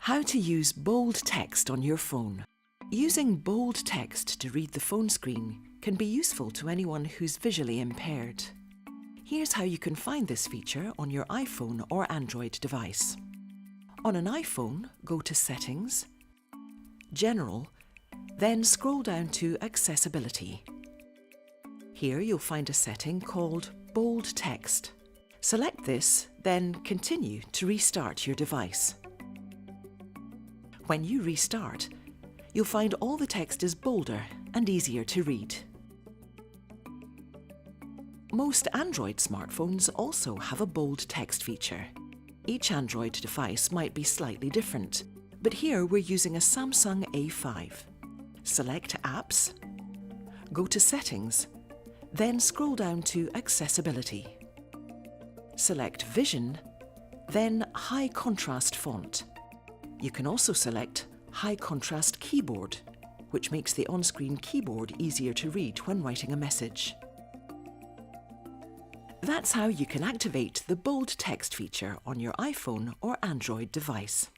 How to use bold text on your phone. Using bold text to read the phone screen can be useful to anyone who's visually impaired. Here's how you can find this feature on your iPhone or Android device. On an iPhone, go to Settings, General, then scroll down to Accessibility. Here you'll find a setting called Bold Text. Select this, then continue to restart your device. When you restart, you'll find all the text is bolder and easier to read. Most Android smartphones also have a bold text feature. Each Android device might be slightly different, but here we're using a Samsung A5. Select Apps, go to Settings, then scroll down to Accessibility. Select Vision, then High Contrast Font. You can also select High Contrast Keyboard, which makes the on-screen keyboard easier to read when writing a message. That's how you can activate the bold text feature on your iPhone or Android device.